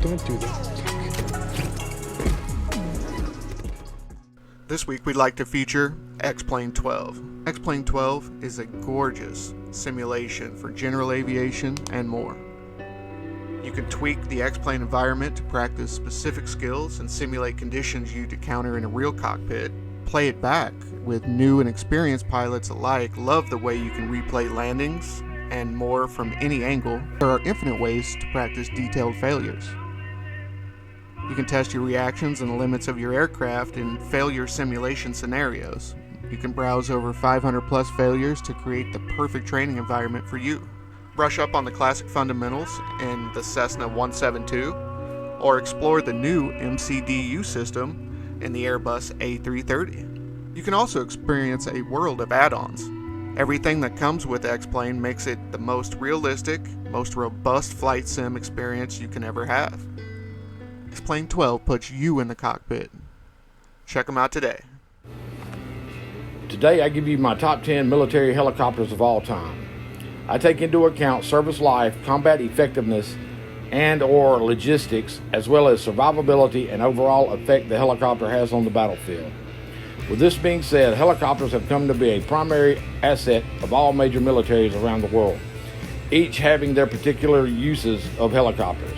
Don't do that. This week we'd like to feature X-Plane 12. X-Plane 12 is a gorgeous simulation for general aviation and more. You can tweak the X-Plane environment to practice specific skills and simulate conditions you'd encounter in a real cockpit. Play it back with new and experienced pilots alike. Love the way you can replay landings and more from any angle. There are infinite ways to practice detailed failures. You can test your reactions and the limits of your aircraft in failure simulation scenarios. You can browse over 500 plus failures to create the perfect training environment for you. Brush up on the classic fundamentals in the Cessna 172, or explore the new MCDU system in the Airbus A330. You can also experience a world of add-ons. Everything that comes with X-Plane makes it the most realistic, most robust flight sim experience you can ever have. X-Plane 12 puts you in the cockpit. Check them out today. Today I give you my top 10 military helicopters of all time. I take into account service life, combat effectiveness, and or logistics, as well as survivability and overall effect the helicopter has on the battlefield. With this being said, helicopters have come to be a primary asset of all major militaries around the world, each having their particular uses of helicopters.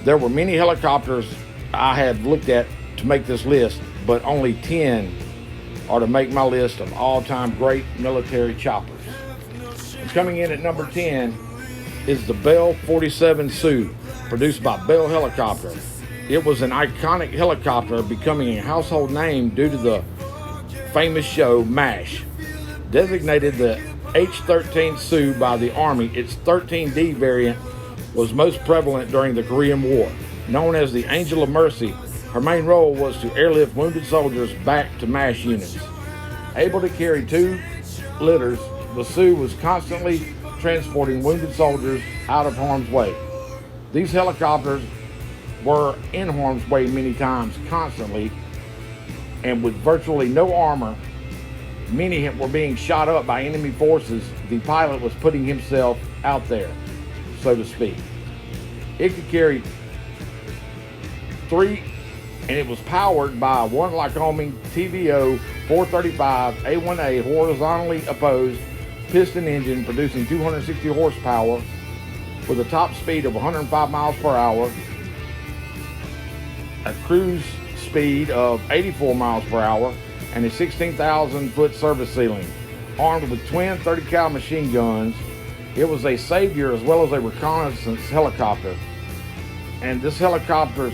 There were many helicopters I had looked at to make this list, but only 10 are to make my list of all-time great military choppers. And coming in at number 10 is the Bell 47 Sioux, produced by Bell Helicopter. It was an iconic helicopter, becoming a household name due to the famous show MASH. Designated the H-13 Sioux by the Army, its 13D variant was most prevalent during the Korean War. Known as the Angel of Mercy, her main role was to airlift wounded soldiers back to MASH units. Able to carry 2 litters, the Sioux was constantly transporting wounded soldiers out of harm's way. These helicopters were in harm's way many times, constantly, and with virtually no armor. Many were being shot up by enemy forces. The pilot was putting himself out there, so to speak. It could carry 3, and it was powered by one Lycoming TVO 435 A1A horizontally opposed piston engine, producing 260 horsepower with a top speed of 105 miles per hour, a cruise speed of 84 miles per hour, and a 16,000 foot service ceiling. Armed with twin 30 cal machine guns, it was a savior as well as a reconnaissance helicopter. And this helicopter's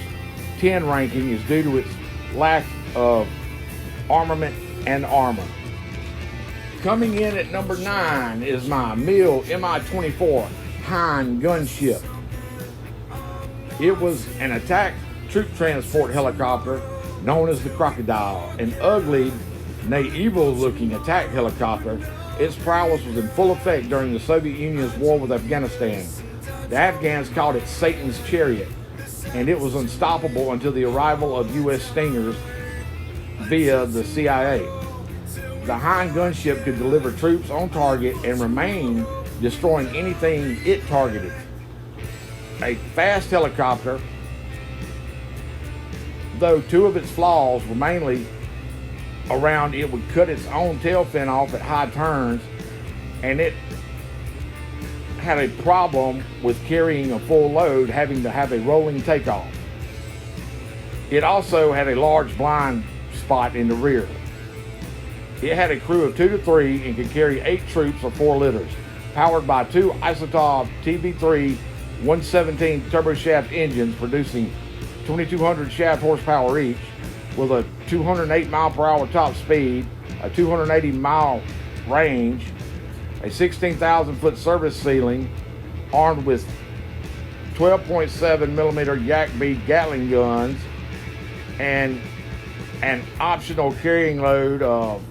10 ranking is due to its lack of armament and armor. Coming in at number 9 is my Mill Mi-24 Hahn gunship. It was an attack troop transport helicopter known as the Crocodile, an ugly, nay evil-looking attack helicopter. Its prowess was in full effect during the Soviet Union's war with Afghanistan. The Afghans called it Satan's Chariot, and it was unstoppable until the arrival of U.S. Stingers via the CIA. The Hahn gunship could deliver troops on target and remain destroying anything it targeted. A fast helicopter, though 2 of its flaws were mainly around it would cut its own tail fin off at high turns, and it had a problem with carrying a full load, having to have a rolling takeoff. It also had a large blind spot in the rear. It had a crew of 2 to 3 and could carry 8 troops or 4 litters, powered by 2 Isotov TB3 117 turboshaft engines producing 2,200 shaft horsepower each, with a 208 mile per hour top speed, a 280 mile range, a 16,000 foot service ceiling, armed with 12.7 millimeter Yak B Gatling guns, and an optional carrying load of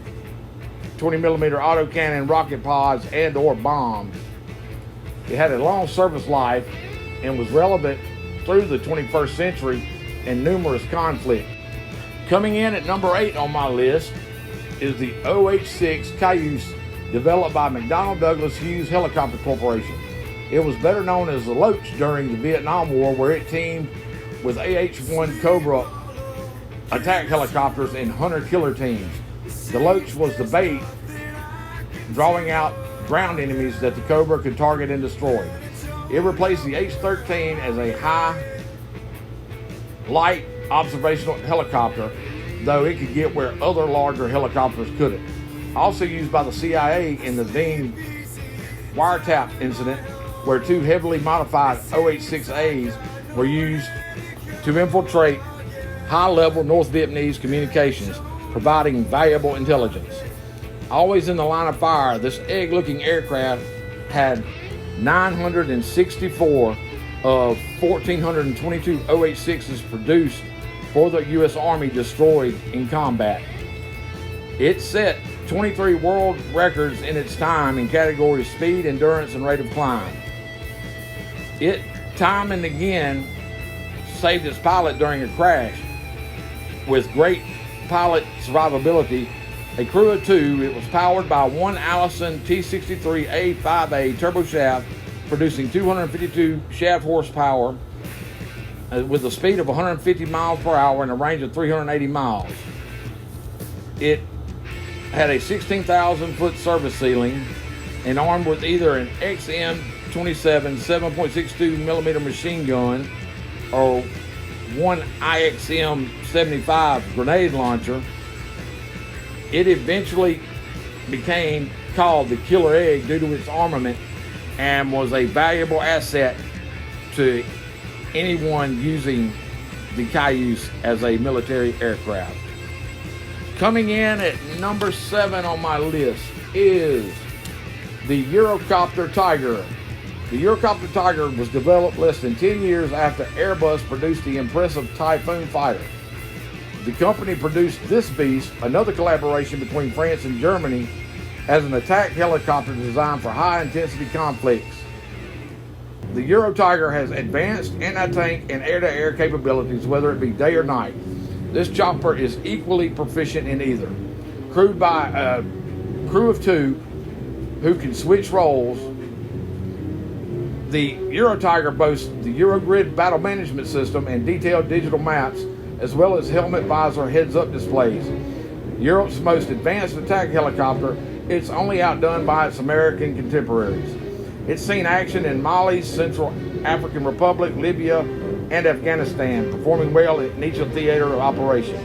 20 millimeter autocannon rocket pods and or bombs. It had a long service life and was relevant through the 21st century and numerous conflicts. Coming in at number 8 on my list is the OH-6 Cayuse, developed by McDonnell Douglas Hughes Helicopter Corporation. It was better known as the Loach during the Vietnam War, where it teamed with AH-1 Cobra attack helicopters and hunter-killer teams. The Loach was the bait, drawing out ground enemies that the Cobra could target and destroy. It replaced the H-13 as a light observational helicopter, though it could get where other larger helicopters couldn't. Also used by the CIA in the Dean wiretap incident, where two heavily modified OH-6As were used to infiltrate high-level North Vietnamese communications, providing valuable intelligence. Always in the line of fire, this egg-looking aircraft had 964 of 1,422 OH-6s produced for the U.S. Army destroyed in combat. It set 23 world records in its time in categories speed, endurance, and rate of climb. It, time and again, saved its pilot during a crash. With great pilot survivability, a crew of two, it was powered by one Allison T63A5A turboshaft, producing 252 shaft horsepower with a speed of 150 miles per hour and a range of 380 miles. It had a 16,000-foot service ceiling and armed with either an XM-27 7.62 millimeter machine gun or one IXM-75 grenade launcher. It eventually became called the Killer Egg due to its armament and was a valuable asset to anyone using the Cayuse as a military aircraft. Coming in at number 7 on my list is the Eurocopter Tiger. The Eurocopter Tiger was developed less than 10 years after Airbus produced the impressive Typhoon fighter. The company produced this beast, another collaboration between France and Germany, as an attack helicopter designed for high-intensity conflicts. The Euro Tiger has advanced anti-tank and air-to-air capabilities, whether it be day or night. This chopper is equally proficient in either. Crewed by a crew of two who can switch roles, the Euro Tiger boasts the Eurogrid battle management system and detailed digital maps, as well as helmet visor heads-up displays. Europe's most advanced attack helicopter, it's only outdone by its American contemporaries. It's seen action in Mali, Central African Republic, Libya, and Afghanistan, performing well in each theater of operation.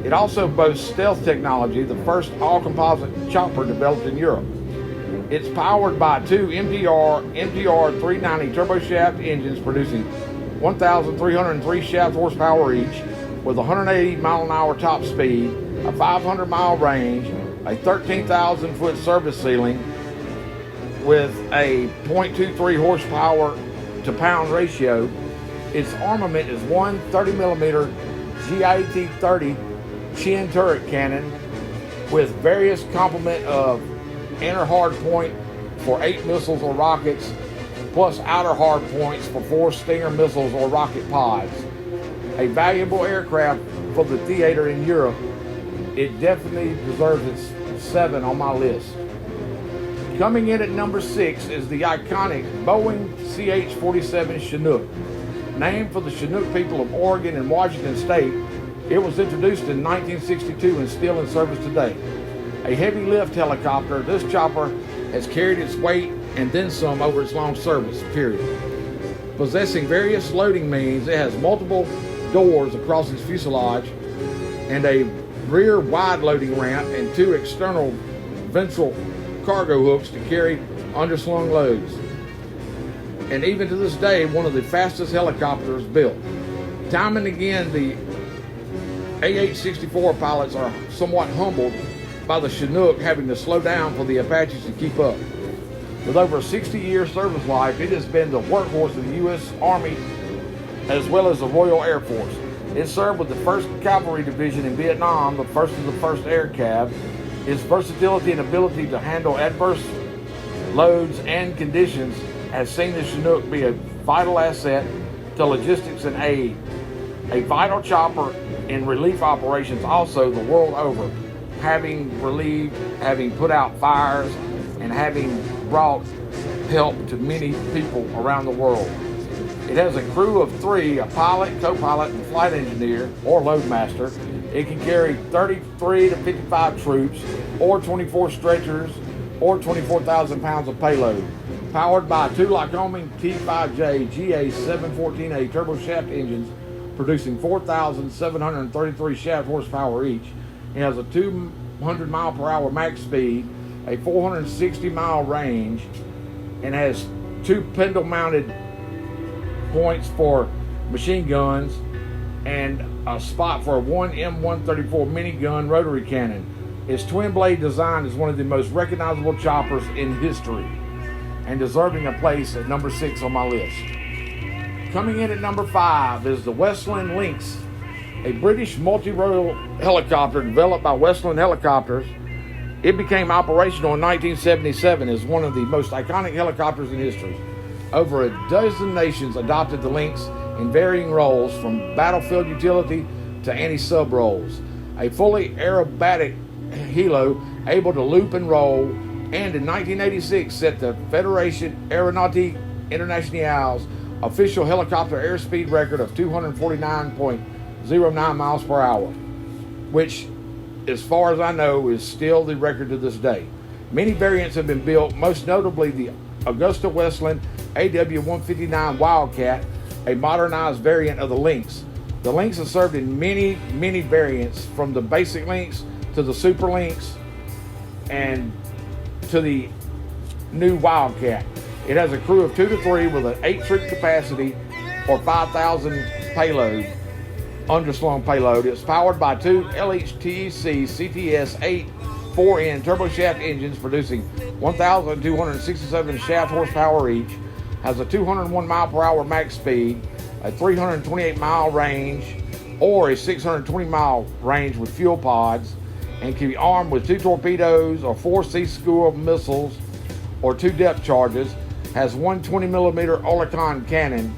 It also boasts stealth technology, the first all-composite chopper developed in Europe. It's powered by two MTR 390 turboshaft engines producing 1,303 shaft horsepower each, with 180 mile-an-hour top speed, a 500-mile range, a 13,000-foot service ceiling, with a 0.23 horsepower to pound ratio. Its armament is one 30mm GIT-30 chin turret cannon with various complement of inner hard point for 8 missiles or rockets, plus outer hard points for 4 Stinger missiles or rocket pods. A valuable aircraft for the theater in Europe. It definitely deserves its 7 on my list. Coming in at number 6 is the iconic Boeing CH-47 Chinook. Named for the Chinook people of Oregon and Washington State, it was introduced in 1962 and still in service today. A heavy lift helicopter, this chopper has carried its weight and then some over its long service period. Possessing various loading means, it has multiple doors across its fuselage and a rear wide loading ramp and 2 external ventral cargo hooks to carry underslung loads. And even to this day, one of the fastest helicopters built. Time and again, the AH-64 pilots are somewhat humbled by the Chinook having to slow down for the Apaches to keep up. With over a 60-year service life, it has been the workhorse of the U.S. Army as well as the Royal Air Force. It served with the 1st Cavalry Division in Vietnam, the first of the 1st Air Cav. Its versatility and ability to handle adverse loads and conditions has seen the Chinook be a vital asset to logistics and aid. A vital chopper in relief operations also the world over, having relieved, having put out fires, and having brought help to many people around the world. It has a crew of 3, a pilot, co-pilot, and flight engineer, or loadmaster. It can carry 33 to 55 troops, or 24 stretchers, or 24,000 pounds of payload. Powered by 2 Lycoming T5J GA714A turboshaft engines, producing 4,733 shaft horsepower each. It has a 200 mile per hour max speed, a 460 mile range, and has 2 pendle mounted points for machine guns and a spot for a 1 M134 minigun rotary cannon. Its twin blade design is one of the most recognizable choppers in history and deserving a place at number 6 on my list. Coming in at number 5 is the Westland Lynx, a British multi-role helicopter developed by Westland Helicopters. It became operational in 1977 as one of the most iconic helicopters in history. Over a dozen nations adopted the Lynx in varying roles, from battlefield utility to anti-sub roles. A fully aerobatic helo able to loop and roll, and in 1986 set the Fédération Aéronautique Internationale's official helicopter airspeed record of 249.09 miles per hour, which, as far as I know, is still the record to this day. Many variants have been built, most notably the Augusta Westland AW-159 Wildcat, a modernized variant of the Lynx. The Lynx has served in many variants, from the basic Lynx to the Super Lynx and to the new Wildcat. It has a crew of 2 to 3 with an 8 troop capacity or 5,000 payload, underslung payload. It's powered by 2 LHTC CTS 8 4N turboshaft engines producing 1,267 shaft horsepower each, has a 201 mile per hour max speed, a 328 mile range, or a 620 mile range with fuel pods, and can be armed with 2 torpedoes or 4 Sea-Skua missiles or 2 depth charges, has 1 20mm Oerlikon cannon,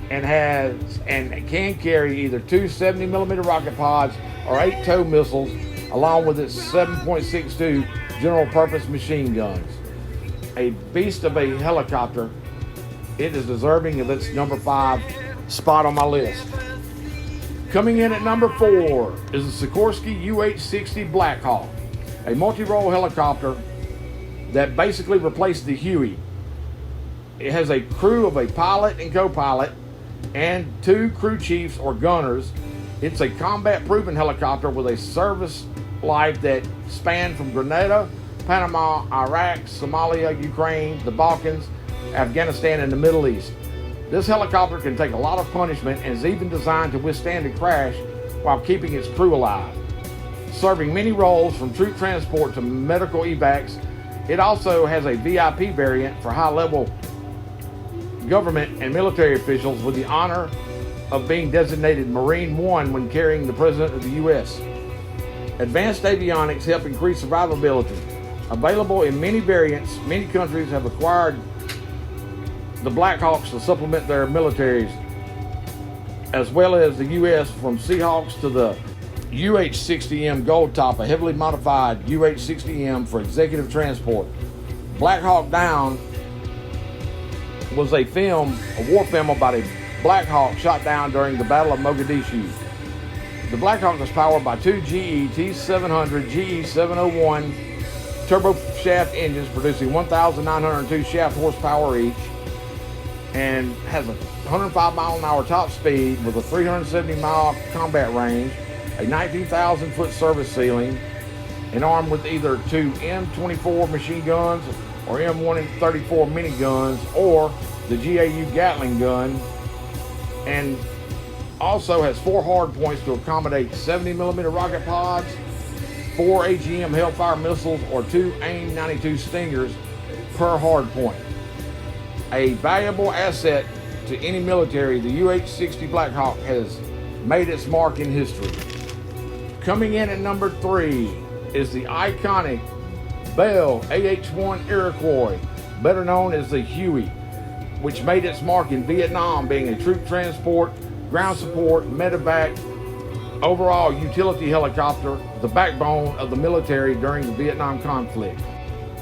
and can carry either 2 70mm rocket pods or 8 tow missiles, along with its 7.62 general purpose machine guns. A beast of a helicopter, it is deserving of its number 5 spot on my list. Coming in at number 4 is the Sikorsky UH-60 Black Hawk, a multi-role helicopter that basically replaced the Huey. It has a crew of a pilot and co-pilot and 2 crew chiefs or gunners. It's a combat-proven helicopter with a service life that spanned from Grenada, Panama, Iraq, Somalia, Ukraine, the Balkans, Afghanistan, and the Middle East. This helicopter can take a lot of punishment and is even designed to withstand a crash while keeping its crew alive. Serving many roles from troop transport to medical evacs, it also has a VIP variant for high-level government and military officials with the honor of being designated Marine One when carrying the President of the U.S. Advanced avionics help increase survivability. Available in many variants, many countries have acquired the Black Hawks to supplement their militaries, as well as the U.S. from Seahawks to the UH-60M Gold Top, a heavily modified UH-60M for executive transport. Black Hawk Down was a war film about a Black Hawk shot down during the Battle of Mogadishu. The Black Hawk is powered by 2 GE T700 GE701 turboshaft engines producing 1,902 shaft horsepower each, and has a 105 mile an hour top speed with a 370 mile combat range, a 19,000 foot service ceiling, and armed with either 2 M24 machine guns or M134 miniguns or the GAU Gatling gun, and also has 4 hard points to accommodate 70mm rocket pods, 4 AGM Hellfire missiles, or 2 AIM-92 Stingers per hard point. A valuable asset to any military, the UH-60 Black Hawk has made its mark in history. Coming in at number 3 is the iconic Bell AH-1 Iroquois, better known as the Huey, which made its mark in Vietnam, being a troop transport, ground support, medevac, overall utility helicopter, the backbone of the military during the Vietnam conflict.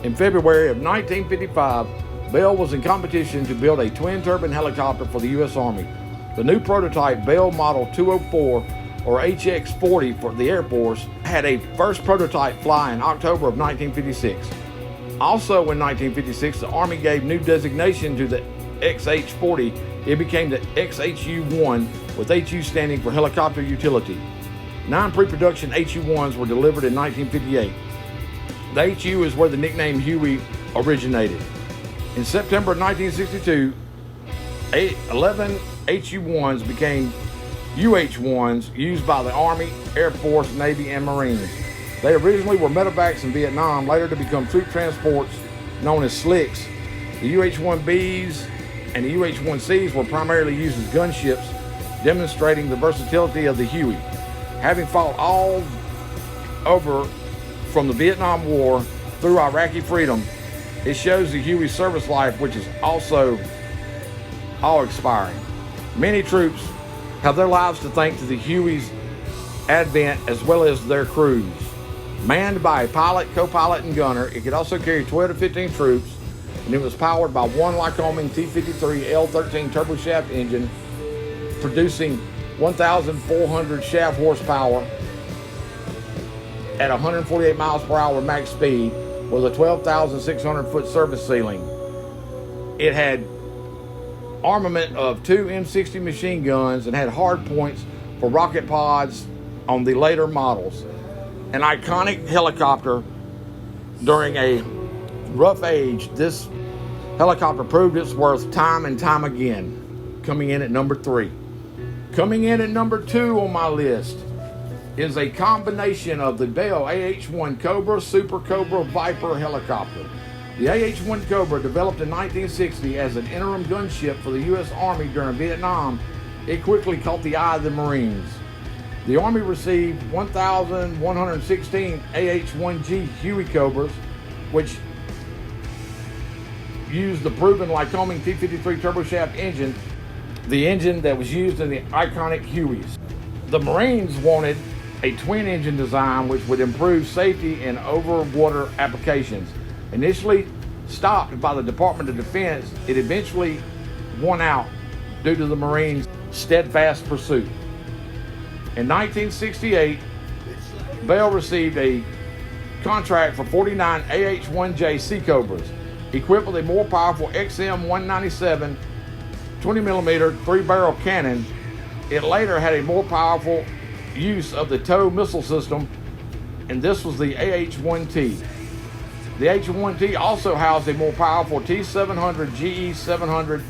In February of 1955, Bell was in competition to build a twin-turbine helicopter for the U.S. Army. The new prototype Bell Model 204, or HX-40 for the Air Force, had a first prototype fly in October of 1956. Also in 1956, the Army gave new designation to the XH-40. It became the XHU-1, with HU standing for Helicopter Utility. 9 pre-production HU-1s were delivered in 1958. The HU is where the nickname Huey originated. In September 1962, 11 HU-1s became UH-1s used by the Army, Air Force, Navy, and Marines. They originally were medevacs in Vietnam, later to become troop transports known as SLICs. The UH-1Bs and the UH-1Cs were primarily used as gunships, demonstrating the versatility of the Huey. Having fought all over from the Vietnam War through Iraqi freedom, it shows the Huey's service life, which is also all expiring. Many troops have their lives to thank to the Huey's advent, as well as their crews. Manned by a pilot, co-pilot, and gunner, it could also carry 12 to 15 troops, and it was powered by one Lycoming T-53 L-13 turboshaft engine, producing 1,400 shaft horsepower at 148 miles per hour max speed with a 12,600 foot service ceiling. It had armament of 2 M60 machine guns and had hard points for rocket pods on the later models. An iconic helicopter during a rough age, this helicopter proved its worth time and time again, coming in at number 3. Coming in at number 2 on my list is a combination of the Bell AH-1 Cobra, Super Cobra, Viper helicopter. The AH-1 Cobra, developed in 1960 as an interim gunship for the U.S. Army during Vietnam, it quickly caught the eye of the Marines. The Army received 1,116 AH-1G Huey Cobras, which used the proven Lycoming T-53 turboshaft engine, the engine that was used in the iconic Hueys. The Marines wanted a twin-engine design which would improve safety in overwater applications. Initially stopped by the Department of Defense, it eventually won out due to the Marines' steadfast pursuit. In 1968, Bell received a contract for 49 AH-1J Sea Cobras, equipped with a more powerful XM-197 20mm 3-barrel cannon. It later had a more powerful use of the TOW missile system, and this was the AH-1T. The AH-1T also housed a more powerful T-700 GE-700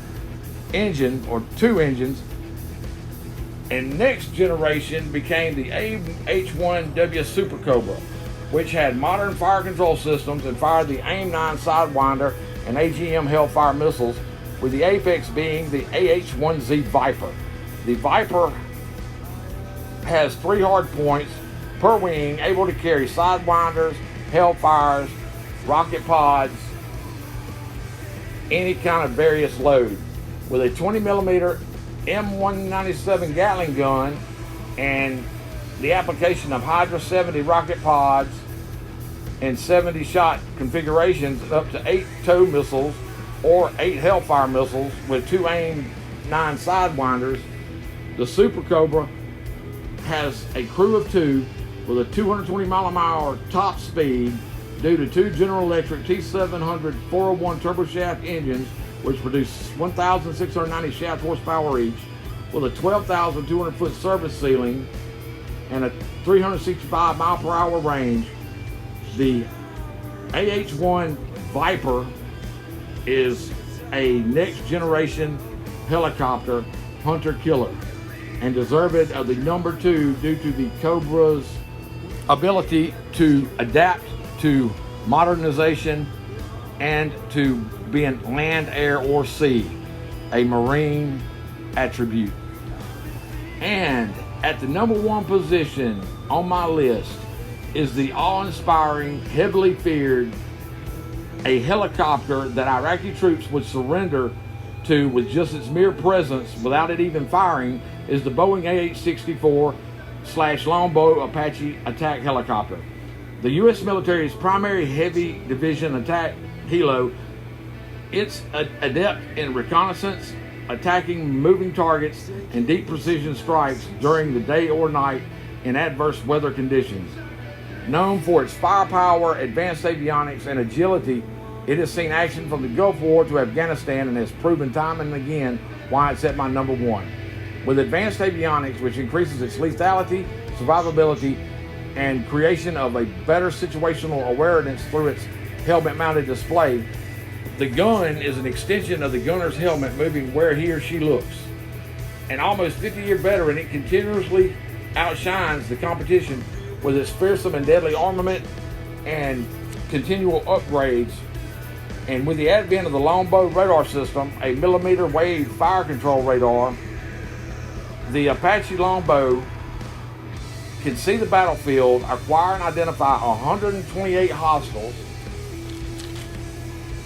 engine, or 2 engines, and next generation became the AH-1W Super Cobra, which had modern fire control systems and fired the AIM-9 Sidewinder and AGM Hellfire missiles, with the apex being the AH-1Z Viper. The Viper has 3 hard points per wing, able to carry Sidewinders, Hellfires, rocket pods, any kind of various load, with a 20mm M197 Gatling gun and the application of Hydra 70 rocket pods and 70 shot configurations, up to 8 TOW missiles or 8 Hellfire missiles with 2 AIM-9 Sidewinders. The Super Cobra has a crew of 2 with a 220 mile-an-hour top speed due to 2 General Electric T700 401 turboshaft engines, which produce 1,690 shaft horsepower each, with a 12,200 foot service ceiling and a 365 mile per hour range. The AH-1 Viper is a next generation helicopter hunter killer and deserved of the number 2 due to the Cobra's ability to adapt to modernization and to being land, air, or sea, a Marine attribute. And at the number 1 position on my list is the awe-inspiring, heavily feared, a helicopter that Iraqi troops would surrender to with just its mere presence without it even firing, is the Boeing AH-64/Longbow Apache attack helicopter. The U.S. military's primary heavy division attack helo It's adept in reconnaissance, attacking moving targets, and deep precision strikes during the day or night in adverse weather conditions. Known for its firepower, advanced avionics, and agility, it has seen action from the Gulf War to Afghanistan and has proven time and again why it's at my number one. With advanced avionics, which increases its lethality, survivability, and creation of a better situational awareness through its helmet-mounted display, the gun is an extension of the gunner's helmet, moving where he or she looks. An almost 50-year veteran, it continuously outshines the competition with its fearsome and deadly armament and continual upgrades. And with the advent of the longbow radar system, a millimeter wave fire control radar, the Apache longbow can see the battlefield, acquire and identify 128 hostiles,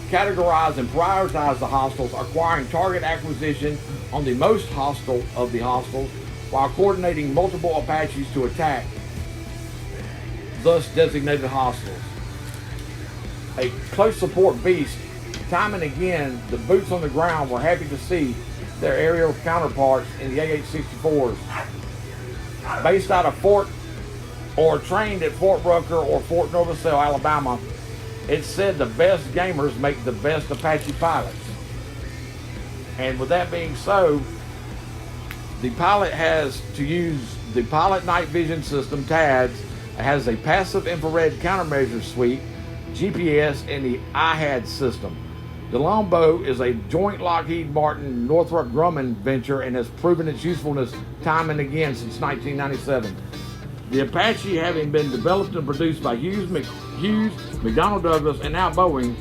categorize and prioritize the hostiles, acquiring target acquisition on the most hostile of the hostiles, while coordinating multiple Apaches to attack thus designated hostiles. A close support beast, time and again, the boots on the ground were happy to see their aerial counterparts in the AH-64s. Based out of Fort or trained at Fort Rucker or Fort Novosel, Alabama, it's said the best gamers make the best Apache pilots. And with that being so, the pilot has to use the Pilot Night Vision System, TADS. It has a passive infrared countermeasure suite, GPS, and the IHAD system. The longbow is a joint Lockheed Martin Northrop Grumman venture and has proven its usefulness time and again since 1997. The Apache, having been developed and produced by Hughes, McDonnell Douglas, and now Boeing,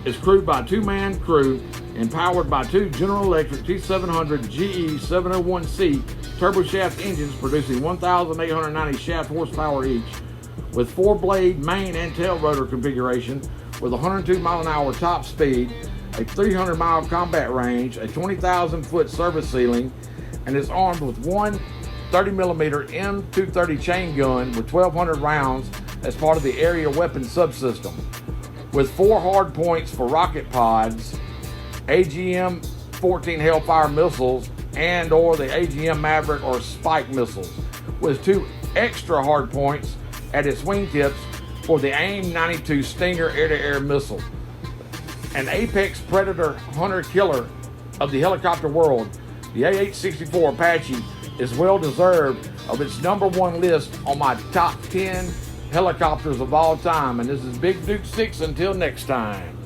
is crewed by a two-man crew and powered by two General Electric T700 GE 701C turboshaft engines producing 1,890 shaft horsepower each, with four-blade main and tail rotor configuration, with 102 mile an hour top speed, a 300 mile combat range, a 20,000-foot service ceiling, and is armed with one 30mm M230 chain gun with 1,200 rounds as part of the area weapon subsystem, with 4 hard points for rocket pods, AGM-14 Hellfire missiles, and or the AGM Maverick or Spike missiles, with 2 extra hard points at its wingtips for the AIM-92 Stinger air-to-air missile. An apex predator hunter-killer of the helicopter world, the AH-64 Apache is well deserved of its number one list on my top 10 helicopters of all time. And this is Big Duke 6 until next time.